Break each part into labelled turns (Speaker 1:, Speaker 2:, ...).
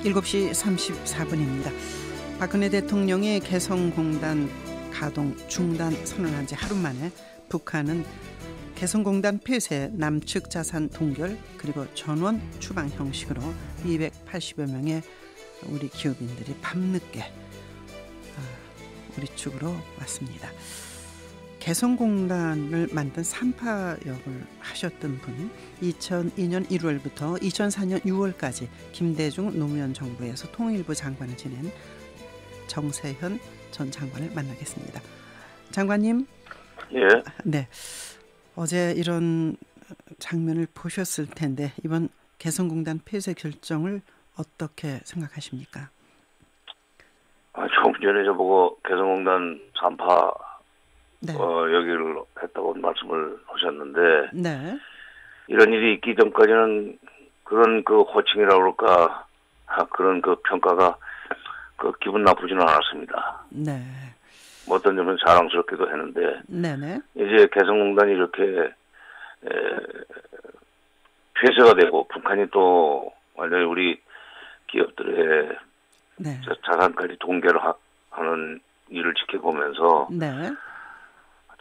Speaker 1: 7시 34분입니다. 박근혜 대통령이 개성공단 가동 중단 선언한 지 하루 만에 북한은 개성공단 폐쇄, 남측 자산 동결, 그리고 전원 추방 형식으로 280여 명의 우리 기업인들이 밤늦게 우리 측으로 왔습니다. 개성공단을 만든 3파 역을 하셨던 분이 2002년 1월부터 2004년 6월까지 김대중 노무현 정부에서 통일부 장관을 지낸 정세현 전 장관을 만나겠습니다. 장관님.
Speaker 2: 예.
Speaker 1: 네. 어제 이런 장면을 보셨을 텐데 이번 개성공단 폐쇄 결정을 어떻게 생각하십니까?
Speaker 2: 조금 전에 저보고 개성공단 3파
Speaker 1: 네.
Speaker 2: 여기를 했다고 말씀을 하셨는데,
Speaker 1: 네.
Speaker 2: 이런 일이 있기 전까지는 그런 그 호칭이라고 그럴까, 그런 그 평가가 기분 나쁘지는 않았습니다.
Speaker 1: 네.
Speaker 2: 어떤 점은 자랑스럽기도 했는데,
Speaker 1: 네네.
Speaker 2: 이제 개성공단이 이렇게 폐쇄가 되고 북한이 또 완전히 우리 기업들의
Speaker 1: 네.
Speaker 2: 자산까지 동결하는 일을 지켜보면서
Speaker 1: 네.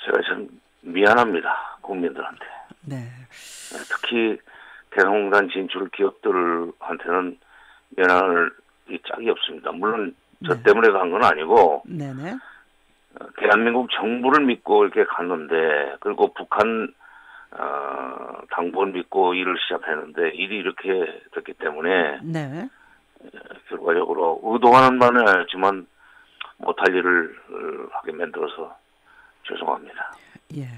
Speaker 2: 제가 참 미안합니다, 국민들한테.
Speaker 1: 네.
Speaker 2: 특히 개성공단 진출 기업들한테는 면할 이 짝이 없습니다. 물론 저
Speaker 1: 네.
Speaker 2: 때문에 간 건 아니고,
Speaker 1: 네네.
Speaker 2: 대한민국 정부를 믿고 이렇게 갔는데, 그리고 북한 당부를 믿고 일을 시작했는데 일이 이렇게 됐기 때문에
Speaker 1: 네.
Speaker 2: 결과적으로 의도하는 바는 알지만 못할 일을 하게 만들어서 죄송합니다.
Speaker 1: 예.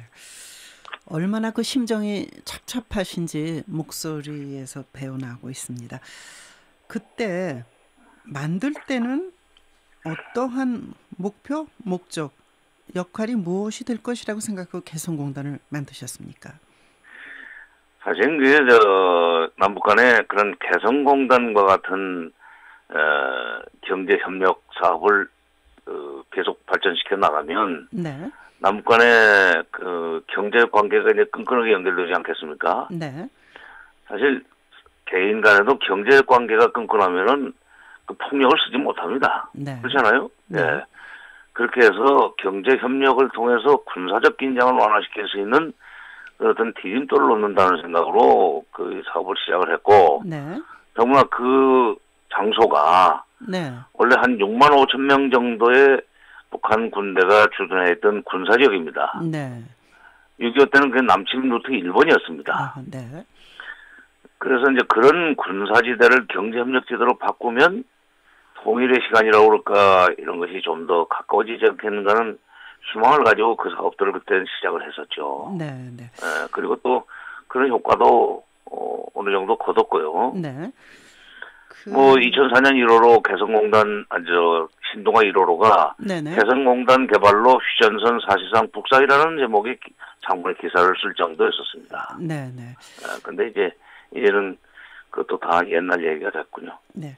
Speaker 1: 얼마나 그 심정이 찹찹하신지 목소리에서 배어나고 있습니다. 그때 만들 때는 어떠한 목표, 목적, 역할이 무엇이 될 것이라고 생각하고 개성공단을 만드셨습니까?
Speaker 2: 사실 그게 남북 간의 그런 개성공단과 같은 경제 협력 사업을 계속 발전시켜 나가면
Speaker 1: 네.
Speaker 2: 남북 간의 그 경제 관계가 이제 끈끈하게 연결되지 않겠습니까?
Speaker 1: 네.
Speaker 2: 사실 개인 간에도 경제 관계가 끈끈하면은 그 폭력을 쓰지 못합니다.
Speaker 1: 네.
Speaker 2: 그렇잖아요?
Speaker 1: 네.
Speaker 2: 예. 그렇게 해서 경제 협력을 통해서 군사적 긴장을 완화시킬 수 있는 어떤 디딤돌을 놓는다는 생각으로 그 사업을 시작을 했고,
Speaker 1: 네.
Speaker 2: 정말 그 장소가
Speaker 1: 네.
Speaker 2: 원래 한 6만 5천 명 정도의 북한 군대가 주둔했던 군사지역입니다.
Speaker 1: 네.
Speaker 2: 6.25 때는 그 남침 루트 1번이었습니다.
Speaker 1: 아, 네.
Speaker 2: 그래서 이제 그런 군사지대를 경제협력지대로 바꾸면 통일의 시간이라고 그럴까, 이런 것이 좀 더 가까워지지 않겠는가는 희망을 가지고 그 사업들을 그때 시작을 했었죠.
Speaker 1: 네. 네.
Speaker 2: 그리고 또 그런 효과도 어느 정도 거뒀고요.
Speaker 1: 네.
Speaker 2: 2004년 1호로 개성공단, 신동아 1호로가
Speaker 1: 네네.
Speaker 2: 개성공단 개발로 휴전선 사실상 북상이라는 제목의 장문의 기사를 쓸 정도였었습니다.
Speaker 1: 네네.
Speaker 2: 근데 이제는 그것도 다 옛날 얘기가 됐군요.
Speaker 1: 네.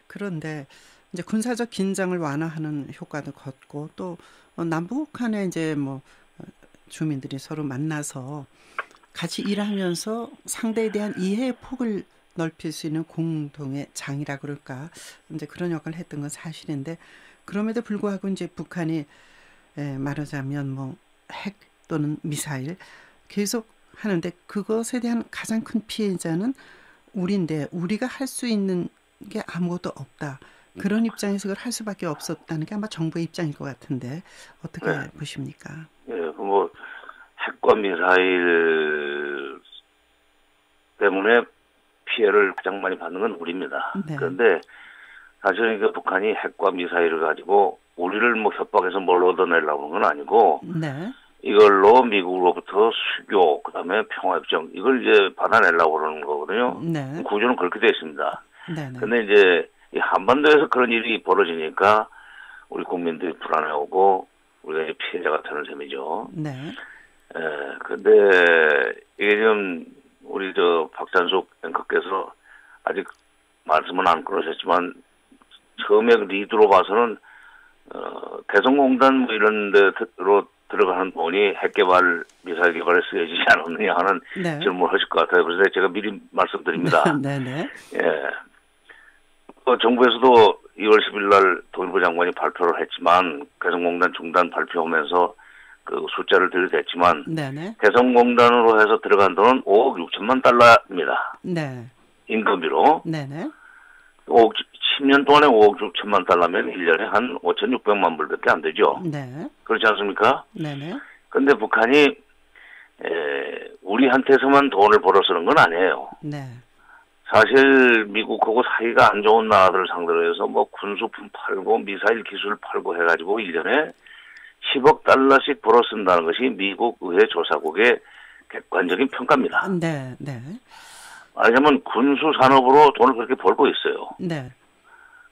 Speaker 1: 그런데 이제 군사적 긴장을 완화하는 효과도 걷고 또 남북 간에 이제 주민들이 서로 만나서 같이 일하면서 상대에 대한 이해의 폭을 넓힐 수 있는 공동의 장이라 그럴까, 이제 그런 역할을 했던 건 사실인데, 그럼에도 불구하고 이제 북한이 말하자면 핵 또는 미사일 계속 하는데 그것에 대한 가장 큰 피해자는 우리인데 우리가 할 수 있는 게 아무것도 없다. 그런 입장에서 그걸 할 수밖에 없었다는 게 아마 정부의 입장일 것 같은데 어떻게 보십니까?
Speaker 2: 예, 핵과 미사일 때문에 피해를 가장 많이 받는 건 우리입니다.
Speaker 1: 네.
Speaker 2: 그런데 사실은 북한이 핵과 미사일을 가지고 우리를 협박해서 뭘 얻어내려고 하는 건 아니고,
Speaker 1: 네.
Speaker 2: 이걸로 미국으로부터 수교, 그다음에 평화협정, 이걸 이제 받아내려고 그러는 거거든요.
Speaker 1: 네.
Speaker 2: 구조는 그렇게 되어 있습니다.
Speaker 1: 네.
Speaker 2: 근데 이제 이 한반도에서 그런 일이 벌어지니까 우리 국민들이 불안해오고 우리가 이제 피해자가 되는 셈이죠.
Speaker 1: 네.
Speaker 2: 근데 이게 지금 우리 박찬숙 앵커께서 아직 말씀은 안 끊으셨지만 처음에 리드로 봐서는 개성공단 이런 데로 들어가는 돈이 핵개발, 미사일 개발에 쓰여지지 않았느냐 하는 질문을 하실 것 같아요. 그래서 제가 미리 말씀드립니다.
Speaker 1: 네네.
Speaker 2: 예. 정부에서도 2월 10일 날 통일부 장관이 발표를 했지만 개성공단 중단 발표하면서 그 숫자를 들이댔지만
Speaker 1: 네네.
Speaker 2: 개성공단으로 해서 들어간 돈은 5억 6천만 달러입니다.
Speaker 1: 네.
Speaker 2: 임금비로.
Speaker 1: 네네.
Speaker 2: 10년 동안에 5억 6천만 달러면 1년에 한 5,600만 불밖에 안 되죠.
Speaker 1: 네.
Speaker 2: 그렇지 않습니까?
Speaker 1: 네네.
Speaker 2: 근데 북한이 우리한테서만 돈을 벌어 쓰는 건 아니에요.
Speaker 1: 네.
Speaker 2: 사실 미국하고 사이가 안 좋은 나라들을 상대로 해서 뭐 군수품 팔고 미사일 기술 팔고 해가지고 1년에 10억 달러씩 벌어 쓴다는 것이 미국 의회 조사국의 객관적인 평가입니다.
Speaker 1: 네. 네.
Speaker 2: 말하자면 군수 산업으로 돈을 그렇게 벌고 있어요.
Speaker 1: 네.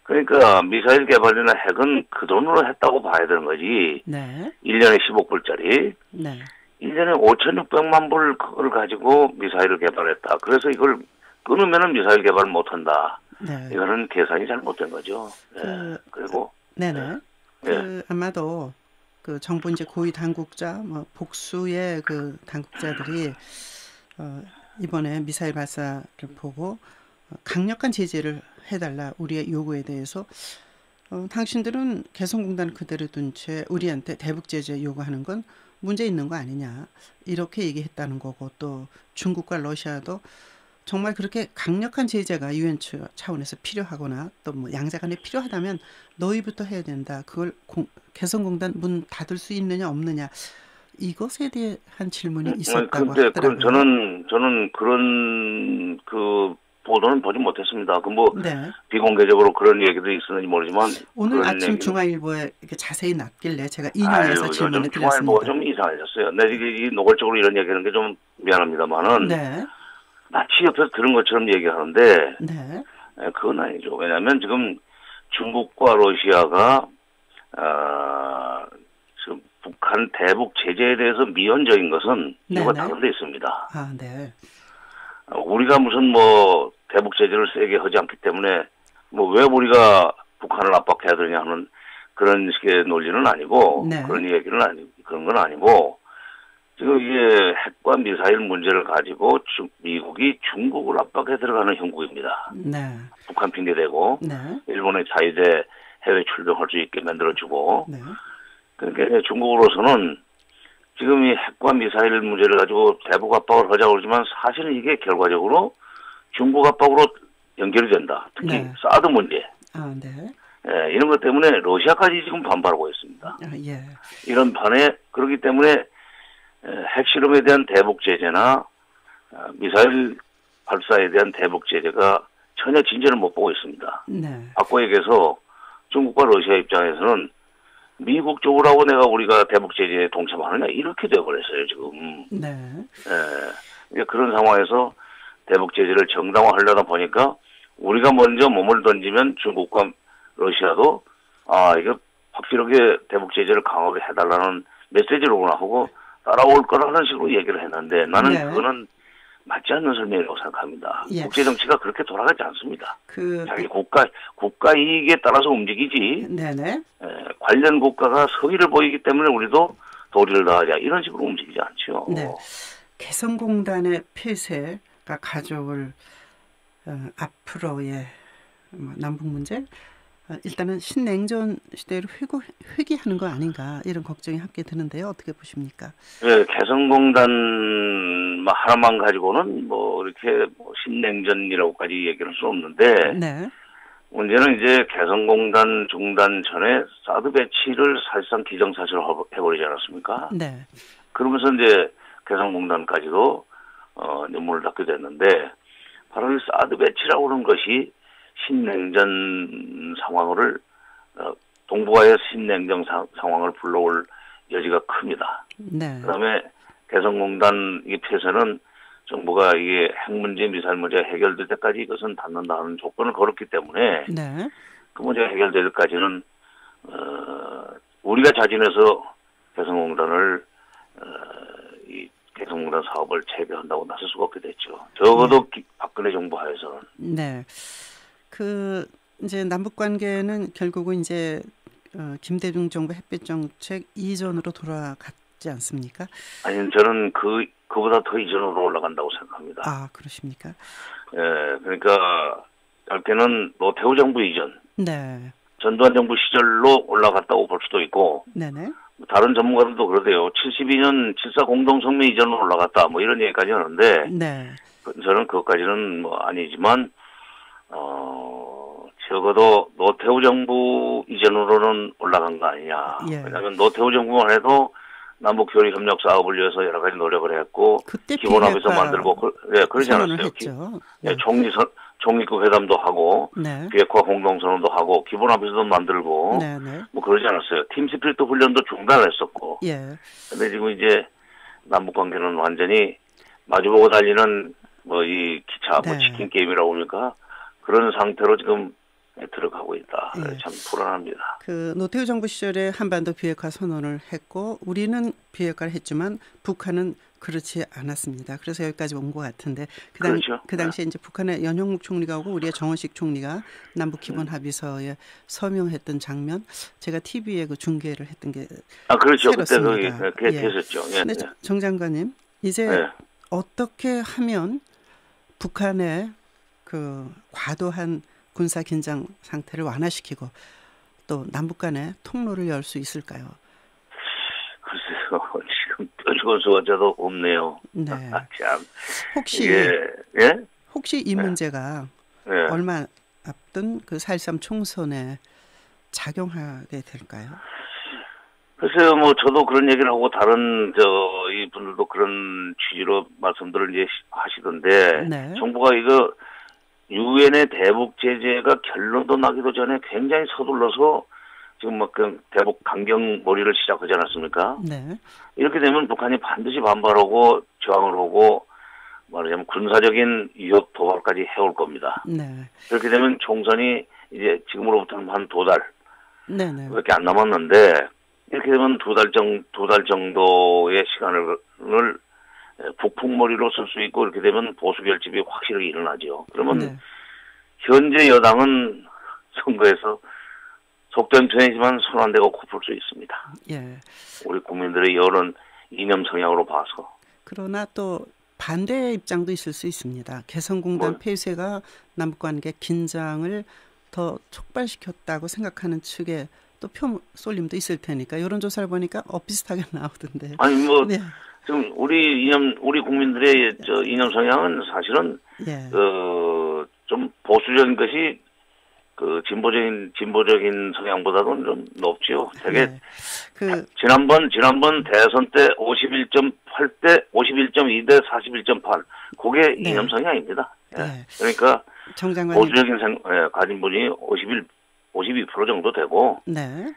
Speaker 2: 그러니까 미사일 개발이나 핵은 그 돈으로 했다고 봐야 되는 거지.
Speaker 1: 네.
Speaker 2: 1년에 10억 불짜리.
Speaker 1: 네.
Speaker 2: 1년에 5,600만 불 그걸 가지고 미사일을 개발했다. 그래서 이걸 끊으면은 미사일 개발 못한다.
Speaker 1: 네.
Speaker 2: 이거는 계산이 잘못된 거죠. 그리고
Speaker 1: 네네. 아마도 그 정부 이제 고위 당국자, 뭐 복수의 그 당국자들이 이번에 미사일 발사를 보고 강력한 제재를 해달라 우리의 요구에 대해서 당신들은 개성공단 그대로 둔 채 우리한테 대북 제재 요구하는 건 문제 있는 거 아니냐 이렇게 얘기했다는 거고 또 중국과 러시아도 정말 그렇게 강력한 제재가 유엔 차원에서 필요하거나 또 뭐 양자 간에 필요하다면 너희부터 해야 된다. 그걸 개성공단 문 닫을 수 있느냐 없느냐 이것에 대한 질문이 있었다고 하더라고요.
Speaker 2: 저는 그런 그 보도는 보지 못했습니다.
Speaker 1: 네.
Speaker 2: 비공개적으로 그런 얘기도 있었는지 모르지만
Speaker 1: 오늘 아침 중앙일보에 이렇게 자세히 났길래 제가 인용해서 질문을 드렸습니다.
Speaker 2: 중앙일보가 좀 이상해졌어요. 이게 노골적으로 이런 얘기하는 게 좀 미안합니다만은
Speaker 1: 네.
Speaker 2: 마치 옆에서 들은 것처럼 얘기하는데
Speaker 1: 네.
Speaker 2: 그건 아니죠. 왜냐하면 지금 중국과 러시아가 지금 북한 대북 제재에 대해서 미온적인 것은 이거 다른 데 있습니다.
Speaker 1: 아, 네.
Speaker 2: 우리가 무슨 뭐 대북 제재를 세게 하지 않기 때문에 뭐 왜 우리가 북한을 압박해야 되냐 하는 그런 식의 논리는 아니고
Speaker 1: 네.
Speaker 2: 그런 얘기는 그런 건 아니고 지금 이게 핵과 미사일 문제를 가지고 미국이 중국을 압박해 들어가는 형국입니다.
Speaker 1: 네.
Speaker 2: 북한 핑계대고
Speaker 1: 네.
Speaker 2: 일본의 자유대 해외 출병할 수 있게 만들어주고
Speaker 1: 네.
Speaker 2: 그러니까 중국으로서는 지금 이 핵과 미사일 문제를 가지고 대북 압박을 하자고 그러지만 사실은 이게 결과적으로 중국 압박으로 연결이 된다. 특히
Speaker 1: 네.
Speaker 2: 사드 문제.
Speaker 1: 아, 네.
Speaker 2: 이런 것 때문에 러시아까지 지금 반발하고 있습니다.
Speaker 1: 아, 예.
Speaker 2: 이런 판에 그렇기 때문에 핵실험에 대한 대북 제재나 미사일 발사에 대한 대북 제재가 전혀 진전을 못 보고 있습니다.
Speaker 1: 네.
Speaker 2: 바꿔 얘기해서 중국과 러시아 입장에서는 미국 쪽으로 하고 우리가 대북 제재에 동참하느냐 이렇게 되어버렸어요 지금.
Speaker 1: 네.
Speaker 2: 그런 상황에서 대북 제재를 정당화하려다 보니까 우리가 먼저 몸을 던지면 중국과 러시아도 이거 확실하게 대북 제재를 강하게 해달라는 메시지로구나 하고 따라올 거라는 식으로 얘기를 했는데 나는
Speaker 1: 네.
Speaker 2: 그거는 맞지 않는 설명이라고 생각합니다.
Speaker 1: 예.
Speaker 2: 국제 정치가 그렇게 돌아가지 않습니다.
Speaker 1: 그
Speaker 2: 자기 국가 이익에 따라서 움직이지.
Speaker 1: 네네.
Speaker 2: 관련 국가가 성의를 보이기 때문에 우리도 도리를 다하자 이런 식으로 움직이지 않죠.
Speaker 1: 네. 개성공단의 폐쇄가 가져올 앞으로의 남북 문제 일단은 신냉전 시대를 회귀하는 거 아닌가 이런 걱정이 함께 드는데요. 어떻게 보십니까?
Speaker 2: 네, 개성공단 하나만 가지고는 뭐 이렇게 신냉전이라고까지 얘기를 할 수 없는데
Speaker 1: 네.
Speaker 2: 문제는 이제 개성공단 중단 전에 사드 배치를 사실상 기정사실로 해버리지 않았습니까?
Speaker 1: 네.
Speaker 2: 그러면서 이제 개성공단까지도 눈물을 닦게 됐는데 바로 이 사드 배치라고 하는 것이 신냉전 상황을 동북아의 신냉전 상황을 불러올 여지가 큽니다.
Speaker 1: 네.
Speaker 2: 그다음에 개성공단 이 폐쇄는 정부가 이게 핵 문제, 미사일 문제 해결될 때까지 이것은 닫는다는 조건을 걸었기 때문에
Speaker 1: 네.
Speaker 2: 그 문제가 해결될 때까지는 우리가 자진해서 개성공단을 이 개성공단 사업을 재개한다고 나설 수가 없게 됐죠. 적어도 박근혜 정부 하에서는.
Speaker 1: 네. 그 이제 남북 관계는 결국은 이제 김대중 정부 햇빛 정책 이전으로 돌아갔지 않습니까?
Speaker 2: 아니 저는 그보다 더 이전으로 올라간다고 생각합니다.
Speaker 1: 아 그러십니까?
Speaker 2: 예, 그러니까 짧게는 노태우 정부 이전,
Speaker 1: 네.
Speaker 2: 전두환 정부 시절로 올라갔다고 볼 수도 있고,
Speaker 1: 네네.
Speaker 2: 다른 전문가들도 그러대요. 72년 7.4 공동성명 이전으로 올라갔다, 뭐 이런 얘기까지 하는데,
Speaker 1: 네.
Speaker 2: 저는 그것까지는 뭐 아니지만, 적어도 노태우 정부 이전으로는 올라간 거 아니냐.
Speaker 1: 예.
Speaker 2: 왜냐하면 노태우 정부만 해도 남북 교류 협력 사업을 위해서 여러 가지 노력을 했고,
Speaker 1: 그때
Speaker 2: 기본합의서
Speaker 1: 비핵화
Speaker 2: 만들고, 그러지
Speaker 1: 선언을
Speaker 2: 않았어요.
Speaker 1: 했죠.
Speaker 2: 예, 총리급 회담도 하고,
Speaker 1: 네.
Speaker 2: 비핵화 공동선언도 하고, 기본합의서도 만들고,
Speaker 1: 네네.
Speaker 2: 뭐 그러지 않았어요. 팀 스피릿 훈련도 중단을 했었고.
Speaker 1: 예.
Speaker 2: 근데 지금 이제 남북 관계는 완전히 마주보고 달리는 뭐 이 기차, 뭐
Speaker 1: 네.
Speaker 2: 치킨 게임이라고 합니까? 그런 상태로 지금 들어가고 있다.
Speaker 1: 예.
Speaker 2: 참 불안합니다.
Speaker 1: 그 노태우 정부 시절에 한반도 비핵화 선언을 했고 우리는 비핵화를 했지만 북한은 그렇지 않았습니다. 그래서 여기까지 온 것 같은데
Speaker 2: 그렇죠.
Speaker 1: 그 당시에 이제 북한의 연형묵 총리가 오고 우리의 정원식 총리가 남북 기본 합의서에 서명했던 장면 제가 TV에 그 중계를 했던 게
Speaker 2: 그렇죠. 그때
Speaker 1: 새롭습니다.
Speaker 2: 그게 됐었죠. 예.
Speaker 1: 근데 정 장관님 이제
Speaker 2: 예.
Speaker 1: 어떻게 하면 북한의 그 과도한 군사 긴장 상태를 완화시키고 또 남북 간의 통로를 열 수 있을까요?
Speaker 2: 글쎄요. 지금 뾰족한 수가자도 없네요.
Speaker 1: 네.
Speaker 2: 참.
Speaker 1: 혹시
Speaker 2: 예?
Speaker 1: 혹시 이 문제가
Speaker 2: 예.
Speaker 1: 얼마 앞둔 그 4.13 총선에 작용하게 될까요?
Speaker 2: 글쎄요, 뭐, 저도 그런 얘기를 하고, 다른, 이 분들도 그런 취지로 말씀들을 이제 하시던데,
Speaker 1: 네.
Speaker 2: 정부가 이거, 유엔의 대북 제재가 결론도 나기도 전에 굉장히 서둘러서, 지금 막, 그, 대북 강경 몰이를 시작하지 않았습니까?
Speaker 1: 네.
Speaker 2: 이렇게 되면 북한이 반드시 반발하고, 저항을 하고, 말하자면 군사적인 위협 도발까지 해올 겁니다.
Speaker 1: 네.
Speaker 2: 그렇게 되면 총선이 이제 지금으로부터는 한 2달,
Speaker 1: 네네.
Speaker 2: 밖에 안 남았는데, 이렇게 되면 두 달 정도의 시간을 북풍머리로 쓸 수 있고, 이렇게 되면 보수 결집이 확실하게 일어나죠. 그러면
Speaker 1: 네.
Speaker 2: 현재 여당은 선거에서 속된 편이지만 손 안 대고 코풀 수 있습니다.
Speaker 1: 예.
Speaker 2: 우리 국민들의 여론 이념 성향으로 봐서.
Speaker 1: 그러나 또 반대의 입장도 있을 수 있습니다. 개성공단 폐쇄가 남북관계 긴장을 더 촉발시켰다고 생각하는 측에 또 표 쏠림도 있을 테니까 여론조사를 보니까 비슷하게 나오던데.
Speaker 2: 아니 뭐
Speaker 1: 네.
Speaker 2: 지금 우리 국민들의 이념 성향은 사실은
Speaker 1: 예.
Speaker 2: 좀 보수적인 것이 그 진보적인 성향보다는 좀 높지요. 되게
Speaker 1: 예.
Speaker 2: 지난번 대선 때 51.8대 51.2대 41.8 그게
Speaker 1: 네.
Speaker 2: 이념 성향입니다. 예.
Speaker 1: 네.
Speaker 2: 그러니까
Speaker 1: 정 장관님.
Speaker 2: 보수적인 가진 분이 52% 정도 되고
Speaker 1: 네.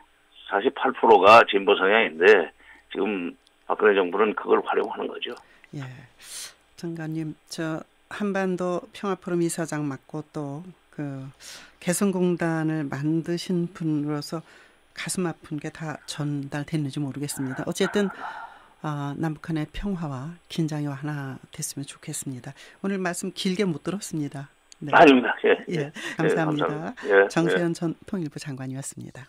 Speaker 2: 48%가 진보 성향인데 지금 박근혜 정부는 그걸 활용하는 거죠.
Speaker 1: 예. 장관님, 저 한반도 평화포럼 이사장 맡고 또 그 개성공단을 만드신 분으로서 가슴 아픈 게 다 전달됐는지 모르겠습니다. 어쨌든 남북한의 평화와 긴장이 완화됐으면 좋겠습니다. 오늘 말씀 길게 못 들었습니다. 네.
Speaker 2: 아닙니다. 예.
Speaker 1: 예, 감사합니다.
Speaker 2: 예,
Speaker 1: 정세현 전 통일부 장관이었습니다.